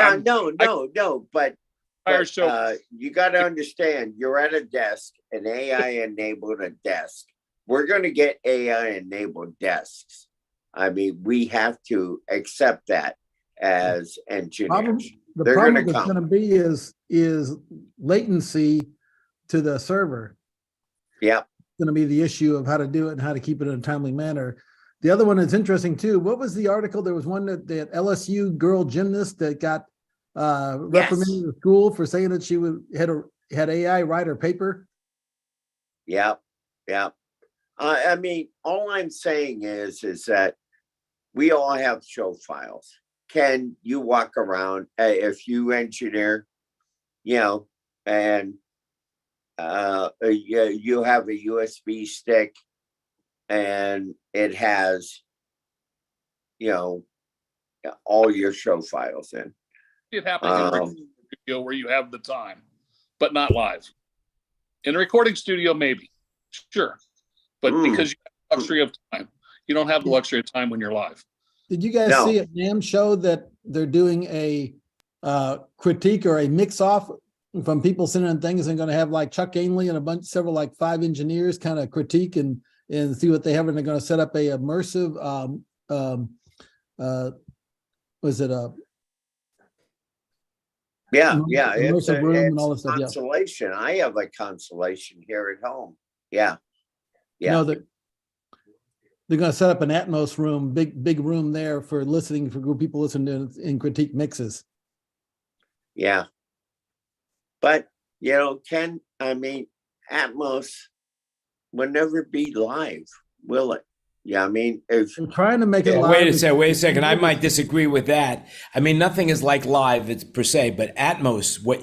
hire show. you got to understand, you're at a desk, an AI enabled a desk. We're going to get AI enabled desks. I mean, we have to accept that as engineers. The They're problem gonna that's come. going to be is latency to the server. Yeah. Going to be the issue of how to do it and how to keep it in a timely manner. The other one is interesting too. What was the article? There was one that LSU girl gymnast that got reprimanded at school for saying that she had AI write her paper. Yeah. I mean, all I'm saying is that we all have show files. Can you walk around if you engineer, and you have a USB stick and it has, all your show files in. It happens in a recording studio where you have the time, but not live. In a recording studio, maybe, sure, but because you have the luxury of time, you don't have the luxury of time when you're live. Did you guys see at NAMM show that they're doing a critique or a mix off from people sending in things and going to have like Chuck Ainley and several like 5 engineers kind of critique and see what they have, and they're going to set up a immersive was it a it's immersive room and all this stuff. Constellation. I have a Constellation here at home. Yeah. No, they're going to set up an Atmos room, big room there for listening, for group people listening to and critique mixes. Yeah. But, Atmos will never be live, will it? Yeah, I mean, if they're trying to make it live. Wait a second. I might disagree with that. I mean, nothing is like live per se, but Atmos, what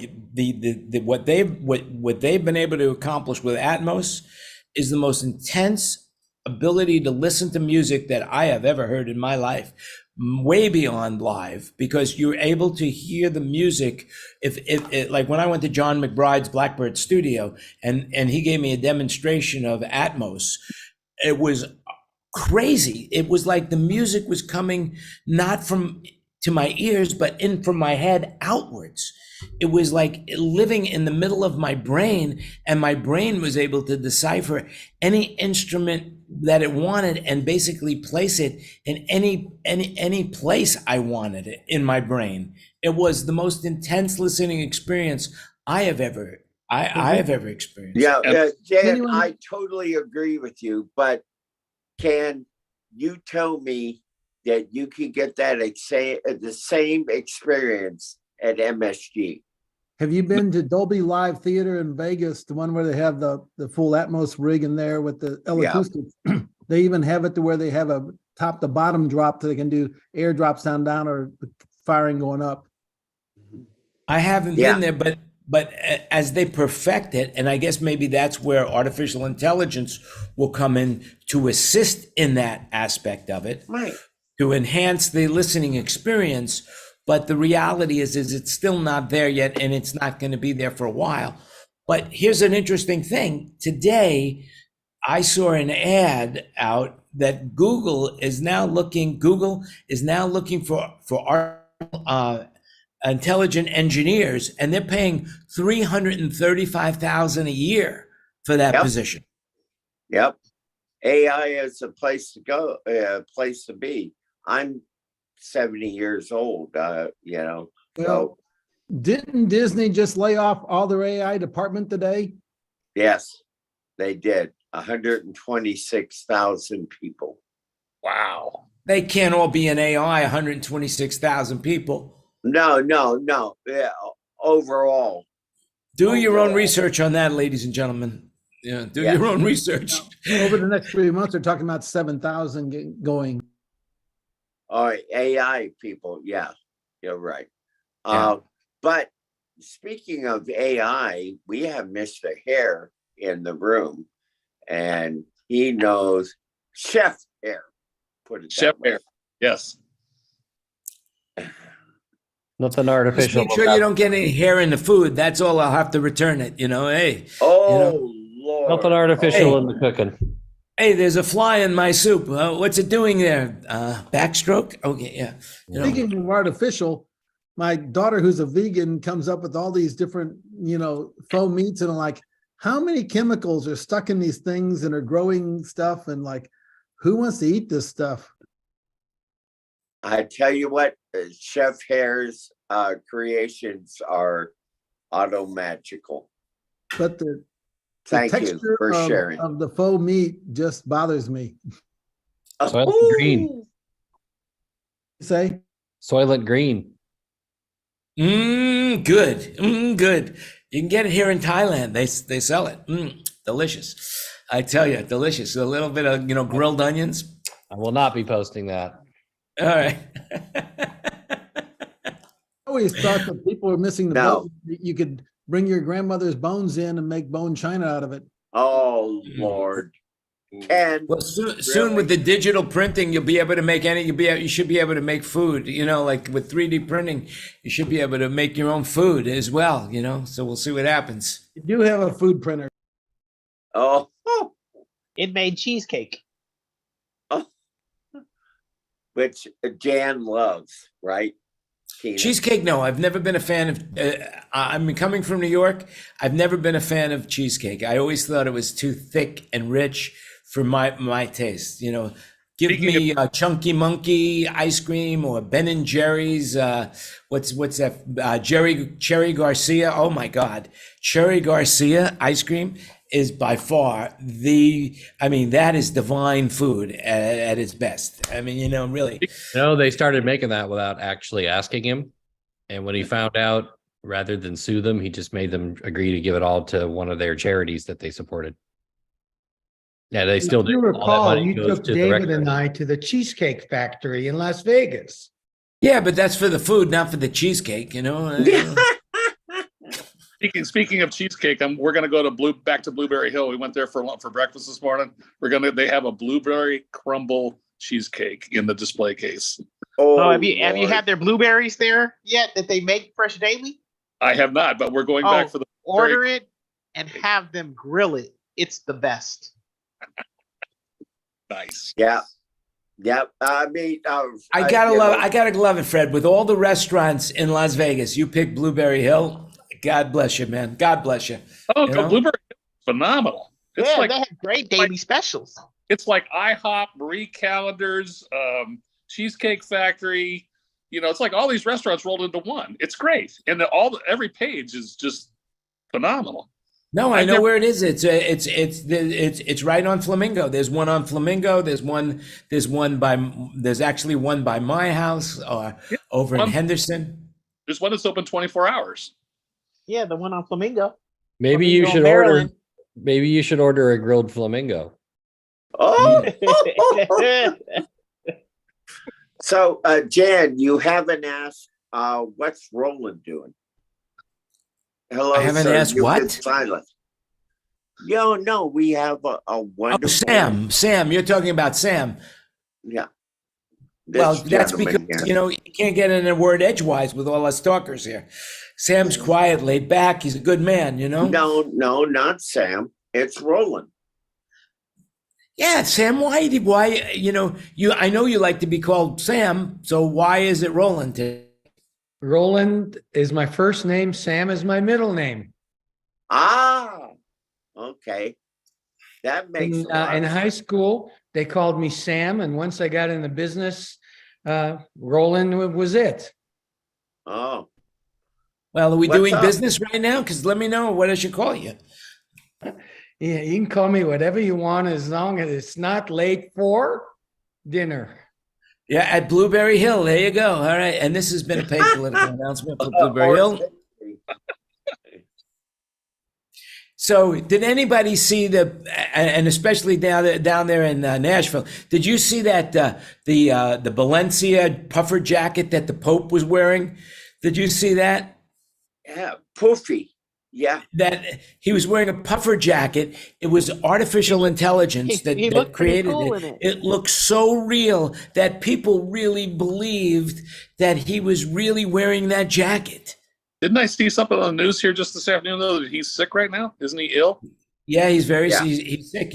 they've been able to accomplish with Atmos is the most intense ability to listen to music that I have ever heard in my life, way beyond live, because you're able to hear the music. If like when I went to John McBride's Blackbird studio and he gave me a demonstration of Atmos, it was crazy. It was like the music was coming not from to my ears, but in from my head outwards. It was like living in the middle of my brain, and my brain was able to decipher any instrument that it wanted and basically place it in any place I wanted it in my brain. It was the most intense listening experience I have ever experienced. Yeah, Jan, Anyone- I totally agree with you, but can you tell me that you can get that the same experience at MSG? Have you been to Dolby Live Theater in Vegas, the one where they have the full Atmos rig in there with the Yeah. acoustics? They even have it to where they have a top to bottom drop so they can do air drops down or firing going up. I haven't Yeah. been there, but as they perfect it, and I guess maybe that's where artificial intelligence will come in to assist in that aspect of it, Right. to enhance the listening experience. But the reality is it's still not there yet, and it's not going to be there for a while. But here's an interesting thing. Today, I saw an ad out that Google is now looking for intelligent engineers, and they're paying $335,000 a year for that Yep. position. Yep. AI is a place to go, a place to be. I'm 70 years old, you know. So Well, didn't Disney just lay off all their AI department today? yes, they did. 126,000 people. Wow. They can't all be an AI, 126,000 people. No. Yeah, overall. Do your own Overall. research on that, ladies and gentlemen. Yeah, do Yeah. your own research. Over the next 3 months, they're talking about 7,000 going. All right, AI people. Yeah, you're right. Yeah. But speaking of AI, we have Mr. Hair in the room, and he knows Chef Hair. Put it Chef that way. Hair. Yes. Nothing Just artificial. make sure you don't get any hair in the food. That's all. I'll have to return it. Hey, Oh Lord! Nothing artificial Oh, in the cooking. hey, there's a fly in my soup. What's it doing there? Backstroke? Okay, yeah. Speaking of artificial, my daughter, who's a vegan, comes up with all these different, faux meats, and I'm like, how many chemicals are stuck in these things and are growing stuff? And like, who wants to eat this stuff? I tell you what, Chef Hair's creations are automagical. But the Thank you texture for sharing. of the faux meat just bothers me. Soylent Green. Say, Soylent Green. Good. Good. You can get it here in Thailand. They sell it. Delicious. I tell you, delicious. A little bit of, grilled onions. I will not be posting that. All right. I always thought that people were missing the No. boat. You could bring your grandmother's bones in and make bone china out of it. Oh Lord, Ken. Well, soon with the digital printing, you'll be able to make you should be able to make food, like with 3D printing, you should be able to make your own food as well, so we'll see what happens. You do have a food printer. Oh, It made cheesecake. which Jan loves, right? Tina? Cheesecake, no, I've never been a fan of, I'm coming from New York. I've never been a fan of cheesecake. I always thought it was too thick and rich for my taste, Give Speaking me a Chunky Monkey ice cream or Ben and Jerry's. What's that? Cherry Garcia. Oh my God, Cherry Garcia ice cream is by far that is divine food at its best. Really. No, they started making that without actually asking him. And when he found out, rather than sue them, he just made them agree to give it all to one of their charities that they supported. Yeah, they still If you do. All that recall, money you goes took to the David record. and I to the Cheesecake Factory in Las Vegas. Yeah, but that's for the food, not for the cheesecake. Speaking of cheesecake, we're gonna go to back to Blueberry Hill. We went there for breakfast this morning. They have a blueberry crumble cheesecake in the display case. Oh, have you Lord. had their blueberries there yet that they make fresh daily? I have not, but we're going back for the Order it and have them grill it. It's the best. Nice. Yeah. Yeah. I mean, I gotta love it, Fred. With all the restaurants in Las Vegas, you pick Blueberry Hill. God bless you, man. God bless you. Oh, You know? Blueberry Hill is phenomenal. It's Yeah, like they have great daily specials. it's like IHOP, Marie Callender's, Cheesecake Factory. You know, it's like all these restaurants rolled into one. It's great, and every page is just phenomenal. No, I know where it is. It's right on Flamingo. There's one on Flamingo. There's actually one by my house, over in Henderson. There's one that's open 24 hours. Yeah, the one on Flamingo. Maybe you Flamingo, should Maryland. order. Maybe you should order a grilled flamingo. Oh. So, Jan, you haven't asked, what's Roland doing? Hello, I haven't sir. asked You've what? been silent. No, we have a Oh, wonderful. Sam, you're talking about Sam. Yeah. Well, This that's gentleman because, here. you can't get in a word edgewise with all us talkers here. Sam's quiet, laid back. He's a good man, No, not Sam. It's Roland. Yeah, Sam, why, I know you like to be called Sam, so why is it Roland? Roland is my first name. Sam is my middle name. Ah, okay. That makes a lot In of high sense. school, they called me Sam, and once I got into business, Roland was it. Oh, Well, are we What's doing up? business right now? Because let me know what I should call you. Yeah, you can call me whatever you want as long as it's not late for dinner. Yeah, at Blueberry Hill. There you go. All right. And this has been a paid political announcement for Blueberry Hill. So did anybody see and especially down there in Nashville, did you see that the Valencia puffer jacket that the Pope was wearing? Did you see that? Yeah, poofy. Yeah. That he was wearing a puffer jacket. It was artificial intelligence He that looked pretty created cool it. in it. It looked so real that people really believed that he was really wearing that jacket. Didn't I see something on the news here just this afternoon, though, that he's sick right now? Isn't he ill? Yeah, he's Yeah. he's sick.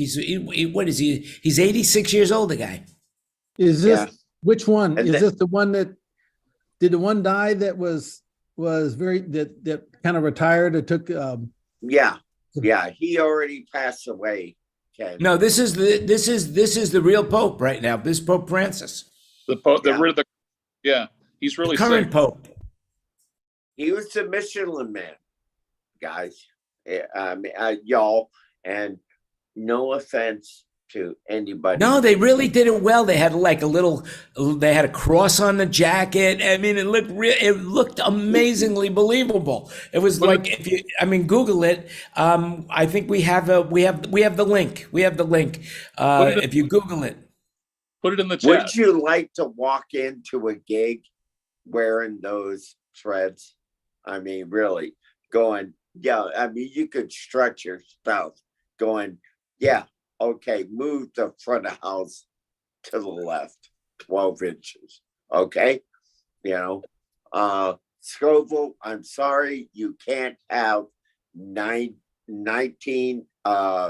What is he? He's 86 years old, the guy. Is this, Yeah. which one? And Is that- this the one did the one die that was that kind of retired or took, Yeah. Yeah. He already passed away, Ken. No, this is the real Pope right now. This Pope Francis, Yeah, he's the really current sick. Pope. He was the Michelin man, guys. Y'all, and no offense to anybody. No, they really did it well. They had they had a cross on the jacket. I mean, it looked amazingly believable. It was like, Google it. I think we have the link. We have the link. If you Google it. Put it in the chat. Would you like to walk into a gig wearing those threads? I mean, really going, yeah, I mean, you could stretch your stuff going, yeah, okay, move the front of house to the left 12 inches. Okay. Scoville, I'm sorry, you can't have 19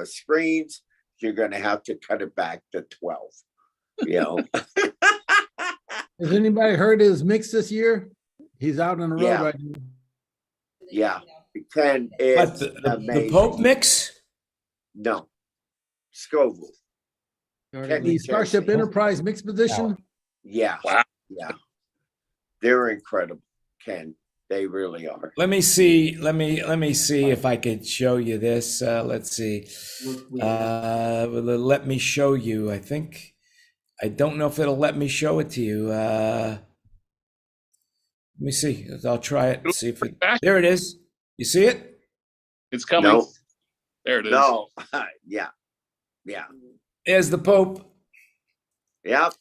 screens. You're going to have to cut it back to 12. has anybody heard his mix this year? He's out on the road Yeah. right now. Yeah. Ken But is the amazing. Pope mix? No. Scoville. The Starship Enterprise mix position. Yeah. Wow. Yeah. They're incredible, Ken. They really are. Let me see if I could show you this. Let's see. Let me show you, I think. I don't know if it'll let me show it to you. Let me see. I'll try it and see if there it is. You see it? It's coming. No. There it is. No. Yeah. Yeah. There's the Pope. Yep.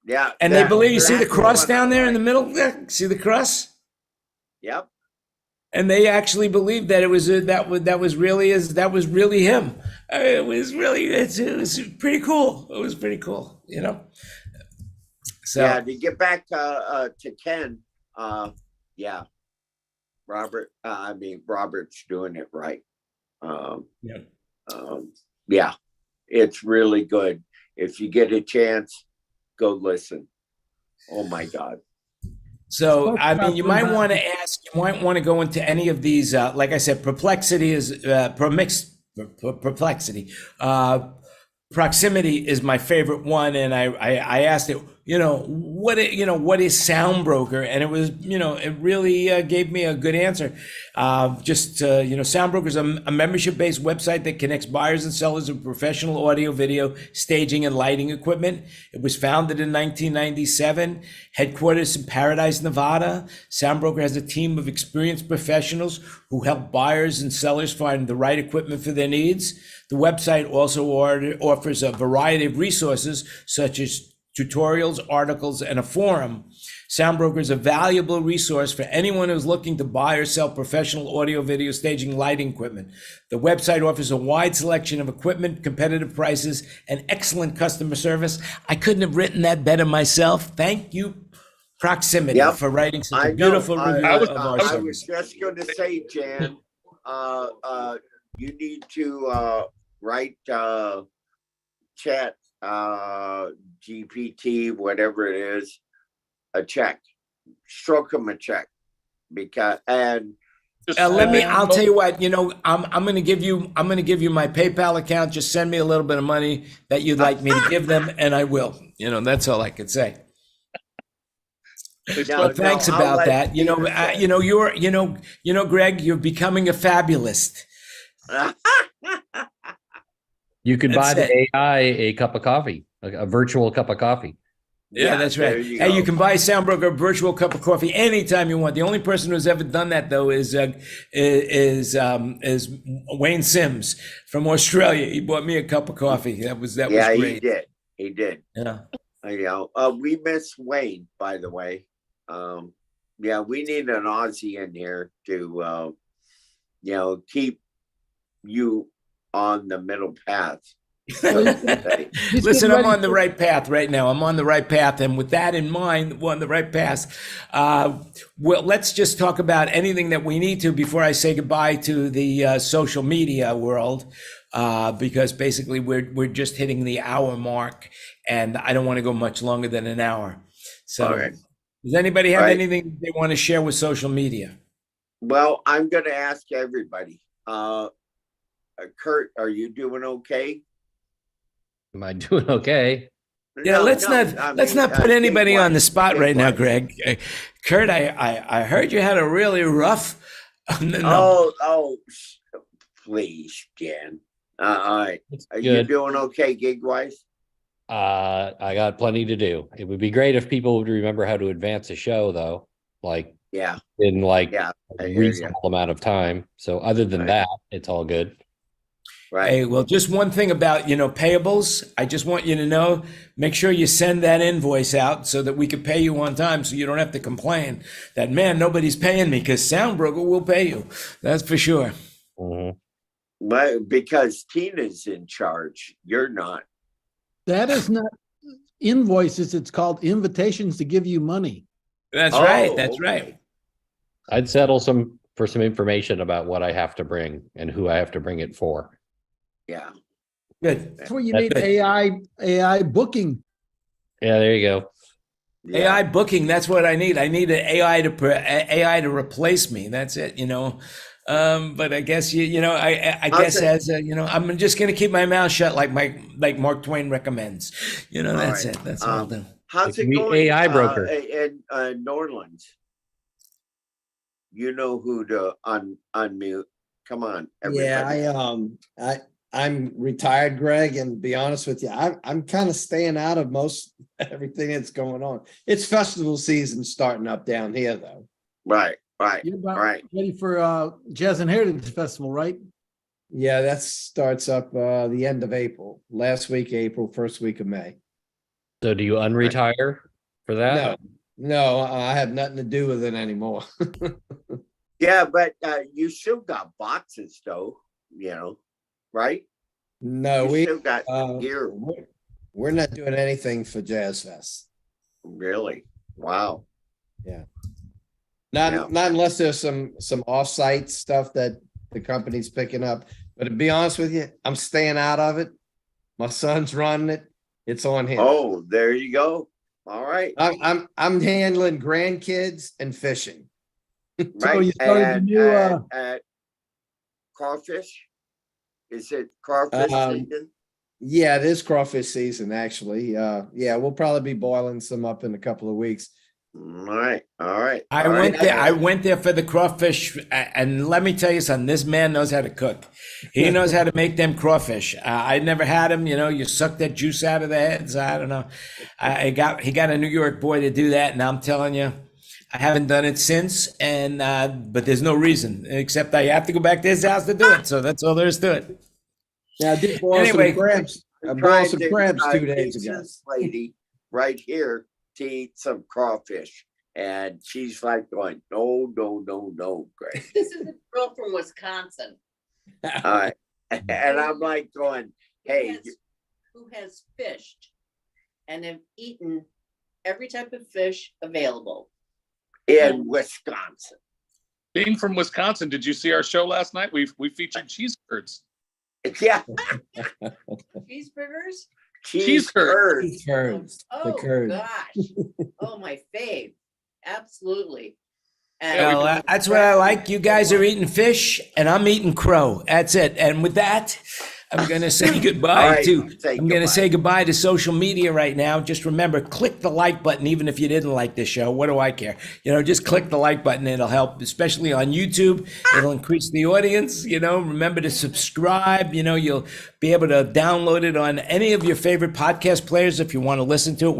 Yeah. And they believe, you see the that's cross what down I there in the like. middle there? See the cross? Yep. And they actually believed that it was that was really him. It was pretty cool. It was pretty cool, So Yeah, to get back to Ken, yeah. Robert's doing it right. yeah. Yeah. It's really good. If you get a chance, go listen. Oh my God. So, I mean, you might want to ask, you might want to go into any of these, like I said, perplexity is, perplexity. Proximity is my favorite one. And I asked it, what is Sound Broker? And it was, it really gave me a good answer. Sound Broker is a membership-based website that connects buyers and sellers of professional audio, video, staging, and lighting equipment. It was founded in 1997, headquarters in Paradise, Nevada. Sound Broker has a team of experienced professionals who help buyers and sellers find the right equipment for their needs. The website also offers a variety of resources such as tutorials, articles, and a forum. Soundbroker is a valuable resource for anyone who's looking to buy or sell professional audio, video, staging, lighting equipment. The website offers a wide selection of equipment, competitive prices, and excellent customer service. I couldn't have written that better myself. Thank you, Proximity, for writing such a beautiful review of our service. I was just going to say, Jan, you need to write chat GPT, whatever it is, a check, stroke them a check, because I'll tell you what, I'm going to give you my PayPal account. Just send me a little bit of money that you'd like me to give them, and I will. That's all I could say. Thanks about that. Greg, you're becoming a fabulist. You could buy the AI a cup of coffee, a virtual cup of coffie. Yeah, that's right. You can buy Soundbroker a virtual cup of coffee anytime you want. The only person who's ever done that, though, is Wayne Sims from Australia. He bought me a cup of coffee. That was great. He did. Yeah. We miss Wayne, by the way. We need an Aussie in here to keep you on the middle path. Listen, I'm on the right path right now. I'm on the right path. And with that in mind, we're on the right path. Let's just talk about anything that we need to before I say goodbye to the social media world, because basically we're just hitting the hour mark, and I don't want to go much longer than an hour. So does anybody have anything they want to share with social media? Well, I'm going to ask everybody. Kurt, are you doing okay? Am I doing okay? Yeah, let's not put anybody on the spot right now, Greg. Kurt, I heard you had a really rough. Please, Jan. All right, are you doing okay, gig wise? I got plenty to do. It would be great if people would remember how to advance a show, though. In a reasonable amount of time. So other than that, it's all good. Right. Hey, well, just one thing about, payables. I just want you to know, make sure you send that invoice out so that we can pay you on time, so you don't have to complain that, man, nobody's paying me, because Soundbroker will pay you. That's for sure. Mm-hmm. But because Tina's in charge, you're not. That is not invoices. It's called invitations to give you money. That's right. That's right. I'd settle for some information about what I have to bring and who I have to bring it for. Yeah. Good. That's where you need AI booking. Yeah, there you go. Yeah. AI booking. That's what I need. I need an AI to replace me. That's it. But I guess I guess I'm just gonna keep my mouth shut like Mark Twain recommends. That's it. That's all I'll do. How's it going? AI broker in Norland. You know who to unmute. Come on, everybody. Yeah, I'm retired, Greg, and be honest with you, I'm kind of staying out of most everything that's going on. It's festival season starting up down here, though. Right. You're about ready for Jazz and Heritage Festival, right? Yeah, that starts up the end of April, last week April, first week of May. So do you unretire for that? No, I have nothing to do with it anymore. Yeah, but you still got boxes, though. Right? No, you we still got gear. We're not doing anything for Jazz Fest. Really? Wow. Yeah. Not unless there's some offsite stuff that the company's picking up. But to be honest with you, I'm staying out of it. My son's running it. It's on him. Oh, there you go. All right. I'm handling grandkids and fishing. Right. you started the and, new, and crawfish. Is it crawfish season? Yeah, it is crawfish season, actually. Yeah, we'll probably be boiling some up in a couple of weeks. All right. All right. I all went right. there. I went there for the crawfish, and let me tell you something. This man knows how to cook. He knows how to make them crawfish. I never had them. You know, you suck that juice out of the heads. I don't know. He got a New York boy to do that, and I'm telling you, I haven't done it since. And but there's no reason except I have to go back to his house to do it. So that's all there is to it. Yeah, I did boil Anyway. some crabs. I Trying boiled some to, crabs 2 teach days ago. this lady right here to eat some crawfish. And she's like going, no, Greg. This is a girl from Wisconsin. All right. And I'm like going, hey, Who has fished and have eaten every type of fish available. in Wisconsin. Being from Wisconsin, did you see our show last night? We featured cheese curds. Yeah. Cheeseburgers? Cheese curds. Curds. The Oh, curds. gosh. Oh, my fave. Absolutely. And Well, that's what I like. You guys are eating fish, and I'm eating crow. That's it. And with that, I'm going to say goodbye All right, to. say I'm going to goodbye. say goodbye to social media right now. Just remember, click the like button, even if you didn't like this show. What do I care? You know, just click the like button. It'll help, especially on YouTube. It'll increase the audience. You know, remember to subscribe. You know, you'll be able to download it on any of your favorite podcast players if you want to listen to it.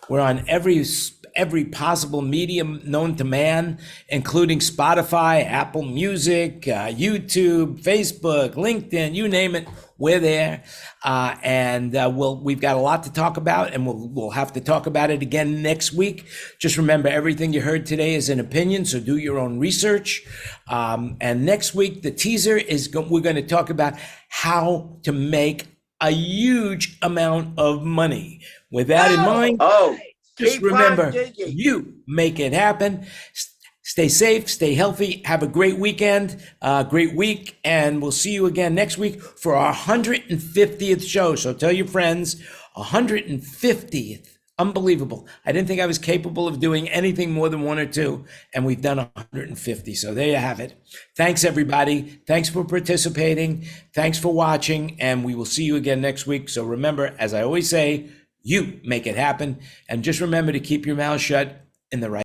We're on every possible medium known to man, including Spotify, Apple Music, YouTube, Facebook, LinkedIn, you name it, we're there. And we've got a lot to talk about, and we'll have to talk about it again next week. Just remember, everything you heard today is an opinion, so do your own research. And next week, the teaser is we're going to talk about how to make a huge amount of money. With that in mind, Oh, just keep on remember, digging. you make it happen. Stay safe, stay healthy, have a great weekend, great week, and we'll see you again next week for our 150th show. So tell your friends, 150th. Unbelievable. I didn't think I was capable of doing anything more than one or two, and we've done 150. So there you have it. Thanks, everybody. Thanks for participating. Thanks for watching, and we will see you again next week. So remember, as I always say, you make it happen. And just remember to keep your mouth shut in the right